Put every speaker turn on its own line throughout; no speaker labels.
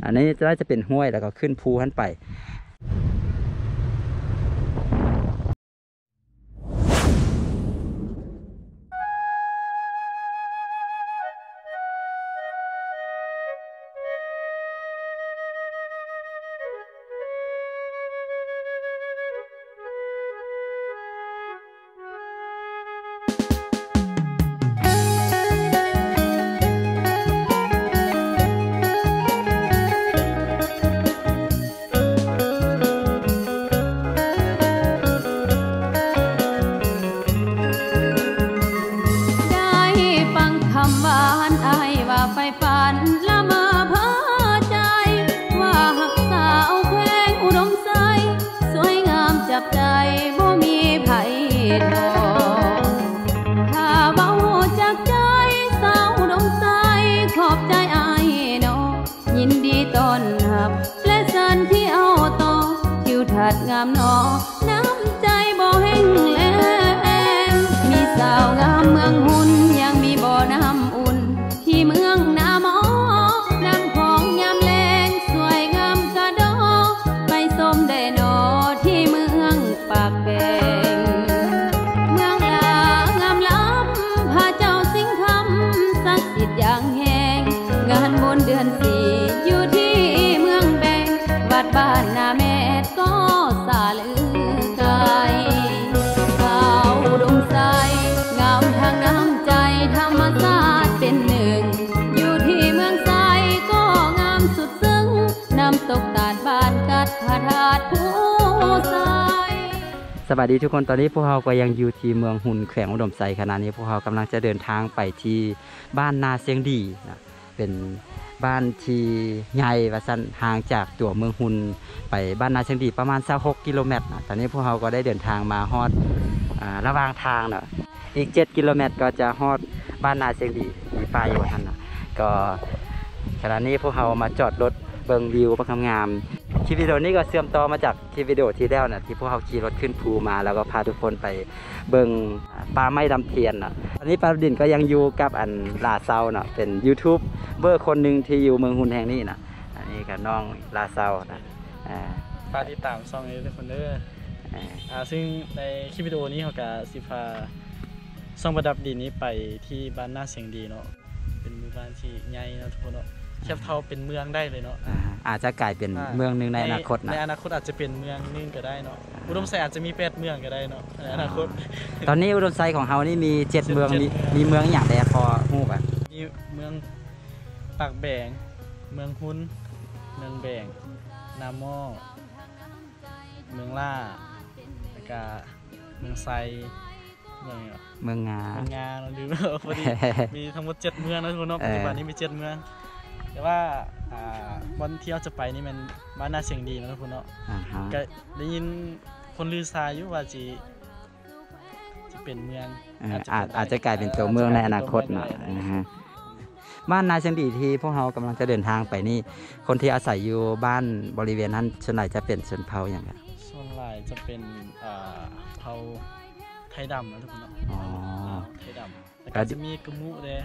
อันนี้จะเป็นห้วยแล้วก็ขึ้นภูขึ้นไป
งามหนอน้ำใจบ่แห้งแล้งมีสาวงามเมืองหุ่นยังมีบ่อน้ำอุ่นที่เมืองนาหมอน้ำของยามแลงสวยงามกระดอไปสมได้หนอที่เมืองปากแดงเมืองลางามล้ำพาเจ้าสิงห์คำศักดิ์สิทธิ์อย่างแหงงานบุญเดือนสี่อยู่ที่เมืองแบงวัดบ้านนาแม่ก็สาลือไกลสาวอุดมใสงามทางน้ำใจธรรมศาสตร์เป็นหนึ่งอยู่ที่เมืองไซก็งามสุดซึ้งน้ำตกตาดบ้านกัดพระธาตุผู้ไซ
สวัสดีทุกคนตอนนี้พวกเราก็ยังอยู่ที่เมืองหุ่นแขวงอุดมไซขณะนี้พวกเรากำลังจะเดินทางไปที่บ้านนาเสียงดีนะเป็นบ้านที่ใหญ่ว่าสั้นห่างจากตัวเมืองหุ่นไปบ้านนาเชียงดีประมาณ26 กิโลเมตรนะตอนนี้พวกเราก็ได้เดินทางมาฮอดระหว่างทางเนาะอีก7 กิโลเมตรก็จะฮอดบ้านนาเชียงดีมีป้ายอยู่ท่านนะก็ขณะนี้พวกเรามาจอดรถเบิ่งวิวประคำงามคลิปวิดีโอนี้ก็เชื่อมต่อมาจากคลิปวิดีโอที่แล้วนะที่พวกเราขี่รถขึ้นภูมาแล้วก็พาทุกคนไปเบิ่งป่าไม้ดำเทียนนะตอนนี้ปาดินก็ยังอยู่กับอันลาเซาเนาะเป็น YouTube เบอร์คนหนึ่งที่อยู่เมืองหุ่นแห่งนี้นะอันนี้กับน้องลาเซานะ
ฝากติดตามช่องนี้ทุกคนเด้อซึ่งในคลิปวิดีโอนี้เขาก็สิพาช่องประดับดินนี้ไปที่บ้านนาเสียงดีเนาะเป็นหมู่บ้านที่ใหญ่เนาะทุกคนเนาะแคบเท่าเป็นเมืองได้เลยเนาะ
อาจจะกลายเป็นเมืองหนึ่งในอนาคตนะ
ในอนาคตอาจจะเป็นเมืองนึงก็ได้เนาะอุดมไซอาจจะมี8 เมืองก็ได้เนาะในอนาคต
ตอนนี้อุดมไซของเรานี่มี7 เมืองมีเมืองอย่างใดพอฮู้ป่ะ
มีเมืองปากแบงเมืองหุ่นเมืองแบงนาหม้อเมืองล่าแล้วก็เมืองไซ
เมืองงา
เราดูพอดีมีทั้งหมด7 เมืองนะทุกคนเนาะปัจจุบันนี้มี7 เมืองแต่ว่าวันที่เราจะไปนี่มันบ้านนาเสียงดีนะทุกคนเนาะก็ได้ยินคนลือซาอยู่ว่าจะเป็นเมือง
อาจจะกลายเป็นตัวเมืองในอนาคตเนาะบ้านนาเชียงดีที่พวกเรากำลังจะเดินทางไปนี่คนที่อาศัยอยู่บ้านบริเวณนั้นส่วนใหญ่จะเป็นชนเผ่าอย่างไร
ส่วนใหญ่จะเป็นเผ่าไทยดำนะทุกคนเนาะไทยดำแต่ก็จะมีกระมุเลย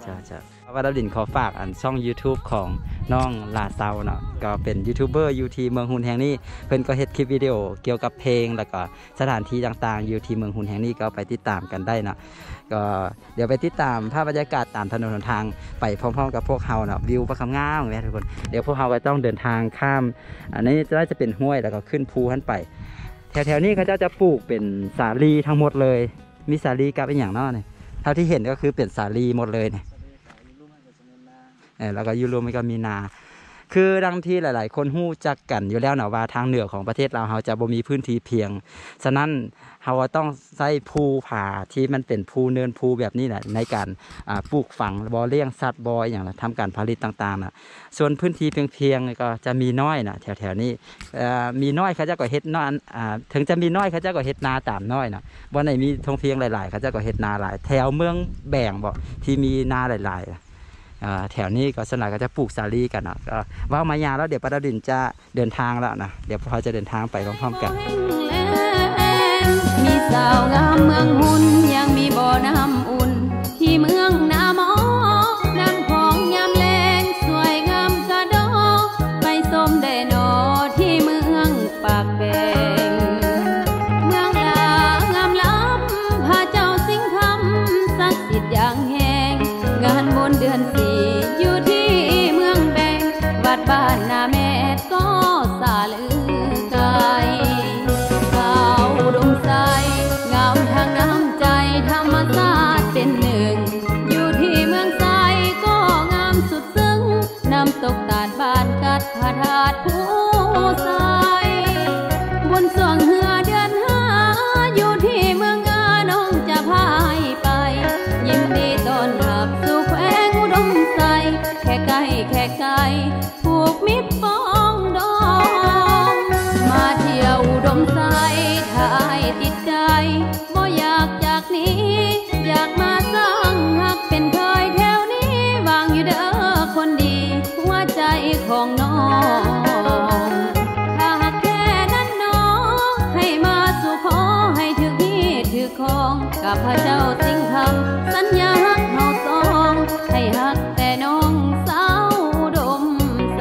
ใช่ว่าดับดินขอฝากอันช่อง YouTube ของน้องลาเซาเนาะก็เป็นยูทูบเบอร์อยู่ที่เมืองหุ่นแห่งนี้เพิ่นก็เฮ็ดคลิปวิดีโอเกี่ยวกับเพลงแล้วก็สถานที่ต่างๆอยู่ที่เมืองหุ่นแห่งนี้ก็ไปติดตามกันได้เนาะก็เดี๋ยวไปติดตามภาพบรรยากาศตามถนนหนทางไปพร้อมๆกับพวกเราเนาะวิวประคำงามเลยทุกคนเดี๋ยวพวกเราก็ต้องเดินทางข้ามอันนี้จะเป็นห้วยแล้วก็ขึ้นภูขึ้นไปแถวๆนี้เขาจะปลูกเป็นสาลีทั้งหมดเลยมีสาลีกับเป็นอย่างน้อยเนี่ยเท่าที่เห็นก็คือเป็นสาลีหมดเลยเนี่ยแล้วก็ยูโรมันก็มีนาคือดังที่หลายๆคนฮู้จักกันอยู่แล้วนะว่าทางเหนือของประเทศเราจะบ่มีพื้นที่เพียงฉะนั้นเราต้องใช้ภูผาที่มันเป็นภูเนินภูแบบนี้แหละในการปลูกฝังบ่อเลี้ยงสัตว์บ่ออย่างทำการผลิตต่างๆนะส่วนพื้นที่เพียงก็จะมีน้อยนะแถวๆนี้มีน้อยเขาจะก็เฮ็ดน้อยถึงจะมีน้อยเขาจะก็เฮ็ดนาตามน้อยนะบ่ไหนมีทงเพียงหลายๆเขาจะก็เฮ็ดนาหลายแถวเมืองแบ่งบ่ที่มีนาหลายๆแถวนี้ก็ส่วนใหญ่ก็จะปลูกสาลีกันนะก็ว่ามายาแล้วเดี๋ยวปาดินจะเดินทางแล้วนะเดี๋ยวพอจะเดินทางไปพร้อมๆกัน
มีสาวงามเมืองหุ่นยังมีบ่อน้ำอุ่นที่เมืองนาหมอน้ำของยามแลงสวยงามกระด ผูกมิตรปองดองมาเที่ยวอุดมไซถ้าอายติดใจบ่อยากจากนี้อยากมาสร้างหักเป็นเคยแถวนี้วางอยู่เด้อคนดีหัวใจของน้องถ้าหากแค่นั้นน้องให้มาสู่ขอให้ถึงที่ถือของกับพระเจ้าสิงห์คำสัญญาฮักเฮาสองให้ฮักแต่น้องสาวอุดมไซ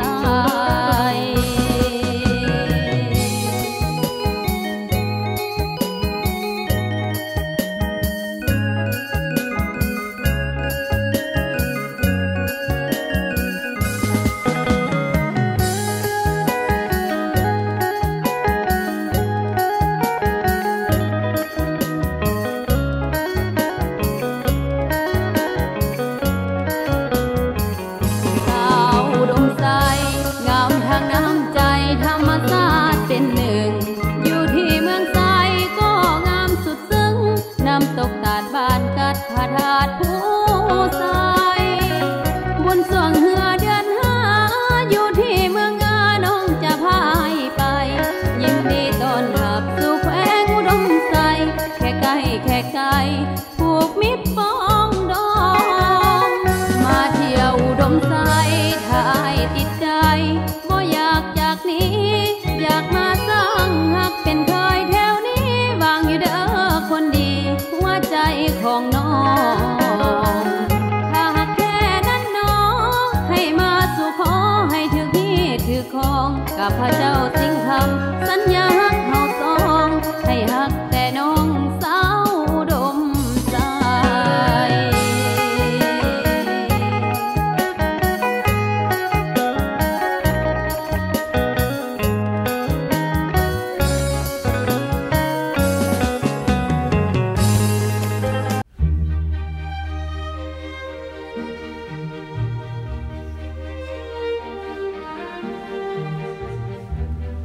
กับพระเจ้าสิงห์คำสัญญาฮักเฮาสองให้ฮักแต่น้องสาวอุดมใจ
ส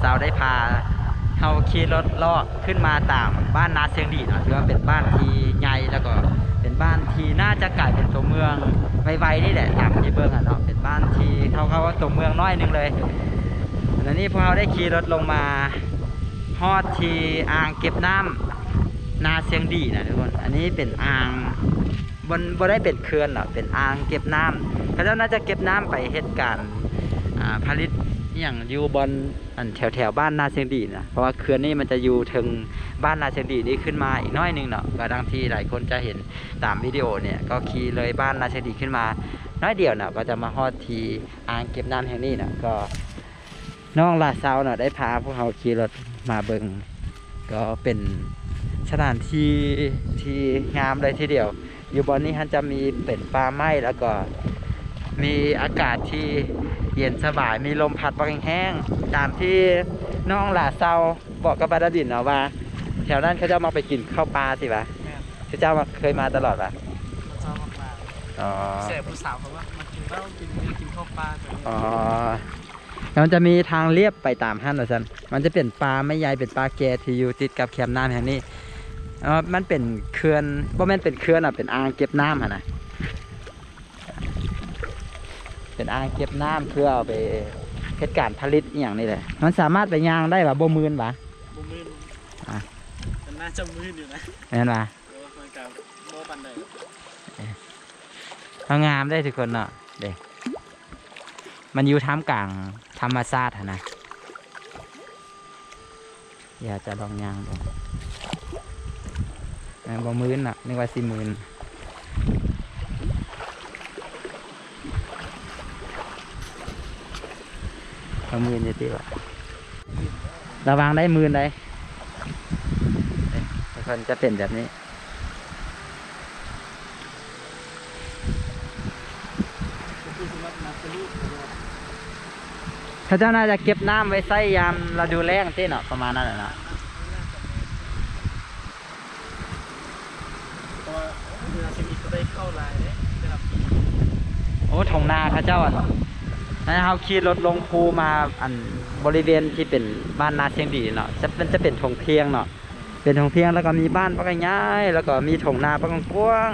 สาวได้พาเขาขี่รถลอกขึ้นมาตามบ้านนาเชียงดีเนาะถือว่าเป็นบ้านที่ใหญ่แล้วก็เป็นบ้านที่น่าจะกลายเป็นตัวเมืองไวๆนี่แหละตามที่เบิ้งเนาะเป็นบ้านที่เขาว่าตัวเมืองน้อยนึงเลยแล้วนี่พวกเราได้ขี่รถลงมาฮอดที่อ่างเก็บน้ำนาเชียงดีนะทุกคนอันนี้เป็นอ่างบ่ได้เป็นเขื่อนหรอกเป็นอ่างเก็บน้ำเขาเจ้าน่าจะเก็บน้ำไปเหตุการณ์ผลิตอย่างอยู่บนแถวบ้านนาเชียงดีนะเพราะว่าเขื่อนนี้มันจะอยู่ถึงบ้านนาเชียงดีนี่ขึ้นมาอีกน้อยนึงเนาะก็ดังที่หลายคนจะเห็นตามวิดีโอเนี่ยก็ขี่เลยบ้านนาเชียงดีขึ้นมาน้อยเดียวเนาะก็จะมาฮอดที่อ่างเก็บน้ำแห่งนี้เนาะก็น้องลาซาวเนาะได้พาพวกเราขี่รถมาเบิ่งก็เป็นสถานที่งามเลยทีเดียวอยู่บนนี้ท่านจะมีเป็นป่าไม้แล้วก็มีอากาศที่เย็นสบายมีลมพัดแห้งๆตามที่น้องหลาเซาบอกกับปาดาดินเนาะว่าแถวนั้นเขาจะมาไปกินข้าวปลาสิวะเขาเจ้ามาเคยมาตลอดปะ
เขาเจ้ามา
อ๋อ
เสียผู้สาวเขาว่ามากินเหล้ากินข้าวปลา
อ๋อมันจะมีทางเลียบไปตามห้างนะซันมันจะเป็นปลาไม่ใหญ่เป็นปลาแกที่อยู่ติดกับแคมป์น้ำแห่งนี้มันเป็นเขื่อนบ่แม่นเป็นเขื่อนเป็นอ่างเก็บน้ำนะเป็นอ่างเก็บน้ำเพื่อเอาไปเหตุการณ์ผลิตอย่างนี้เลยมันสามารถไปย่างได้ป่ะบ่มืนป่ะ
บ่มืนมันน่าจะมืนอยู่นะ
เห็นป่ะ
มันกับบ่ปันใด
เขางามได้ทุกคนเนาะเด็กมันอยู่ท่ามกลางธรรมชาตินะอยากจะลองย่างดูบ่มืนอ่ะนึกว่าสิมืนบ่มืนจะตีวะระวังได้มืนได้ทุกคนจะเป็นแบบนี้เขาเจ้าน่าจะเก็บน้ำไว้ใส่ยามเราดูแล้งเต้นเนาะประมาณนั้นแหละเนาะโอ้ทงนาข้าเจ้านั่นเขาขี่รถลงภูมาบริเวณที่เป็นบ้านนาเชียงดีเนาะจะเป็นทงเพียงเนาะเป็นทงเพียงแล้วก็มีบ้านปักง่ายแล้วก็มีทงนาปักกว้าง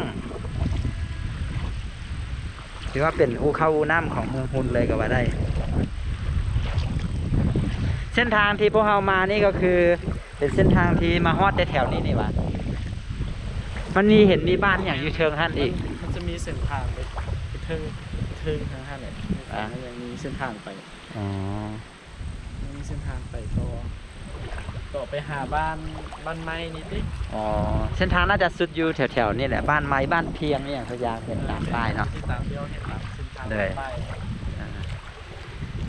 ถือว่าเป็นอูเข้าอูน้ำของเมืองฮุนเลยก็ว่าได้เส้นทางที่พวกเรามานี่ก็คือเป็นเส้นทางที่มาฮอดในแถวนี้นี่วะมันมีเห็นมีบ้านอย่างอยู่เชิงท่านอีก
มันจะมีเส้นทางไปเทิงทางท่านเลยยังมีเส้นทางไป
อ๋อ
มีเส้นทางไปต่อไปหาบ้านไม้นิดนิด
อ๋อเส้นทางน่าจะสุดอยู่แถวๆนี่แหละบ้านไม้บ้านเพียงนี่อย่างพยาเห็นตามป้ายเนาะ
ที่ตามเดียวเห็นตามเส้นทางป้าย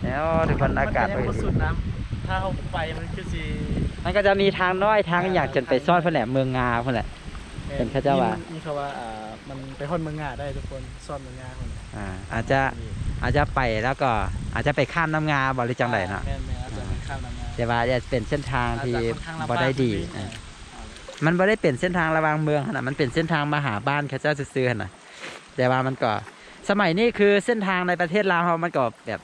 แล้วทุกคนอากาศ
ไปสุดน้ำถ้าเขาไปมันคือสิ
มันก็จะมีทางน้อยทางอยากจนไปซ่อนเพื่อนแหละเมืองงาเพื่อนแหละเป็นข้าเจ้าว่า
มีเขาว่ามันไปฮอดเมืองงาได้ทุกคนซ่อนเมืองงาคน
อาจจะไปแล้วก็อาจจะไปข้ามน้ำงาบริจังไหนเนาะแต่ว่าจะเป็นเส้นทางที่บ่ได้ดีมันบ่ได้เป็นเส้นทางระหว่างเมืองนะมันเป็นเส้นทางมาหาบ้านข้าเจ้าซื้อๆนะแต่ว่ามันก็สมัยนี้คือเส้นทางในประเทศลาวมันก็แบบ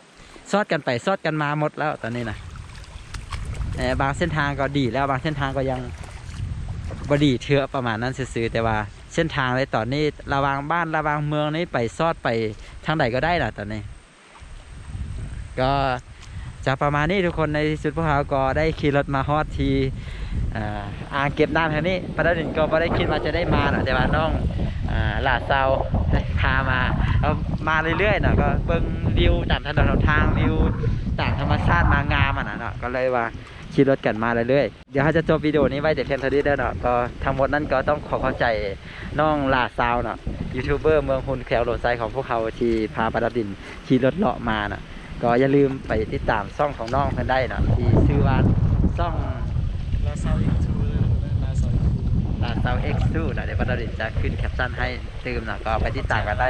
ซอดกันไปซอดกันมาหมดแล้วตอนนี้นะบางเส้นทางก็ดีแล้วบางเส้นทางก็ยังบดีเถื่อประมาณนั้นซื้อแต่ว่าเส้นทางเลยตอนนี้ระวางบ้านระวางเมืองนี้ไปซอดไปทางใดก็ได้ล่ะตอนนี้ก็จะประมาณนี้ทุกคนในที่สุดพวกเราก็ได้ขี่รถมาฮอดที่อ่างเก็บน้ำแถวนี้ปราดินก็ไม่ได้คิดว่าจะได้มาแต่ว่าน้องหลาเซาพามาเรื่อยๆเนาะก็เบิ่งวิวตามถนนทางวิวต่างธรรมชาติมางามเนาะก็เลยว่าขี่รถกันมาเรื่อยๆเดี๋ยวเขาจะจบวิดีโอนี้ไว้แต่เพียงเท่านี้เนาะก็ทั้งหมดนั้นก็ต้องขอเข้าใจน้องลาซาวเนาะยูทูบเบอร์เมืองฮุนแขวโหลดไซของพวกเขาที่พาปราดินขี่รถเลาะมาเนาะก็อย่าลืมไปติดตามช่องของน้องเพื่อนได้เนาะที่ชื่อว่าช่อง
ลาซาว
X2 นะเดี๋ยวปราดินจะขึ้นแคปชั่นให้ตืมเนาะก็ไปติดตามกันได้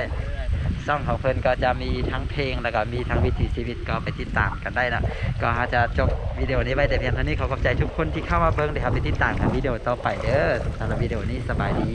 ช่องของเพื่อนก็จะมีทั้งเพลงแล้วก็มีทั้งวิถีชีวิตก็ไปติดตามกันได้นะก็จะจบวิดีโอนี้ไว้แต่เพียงเท่านี้ขอขอบใจทุกคนที่เข้ามาเบิ่งเดี๋ยวไปติดตามกันวิดีโอต่อไปเด้อสำหรับวิดีโอนี้สบายดี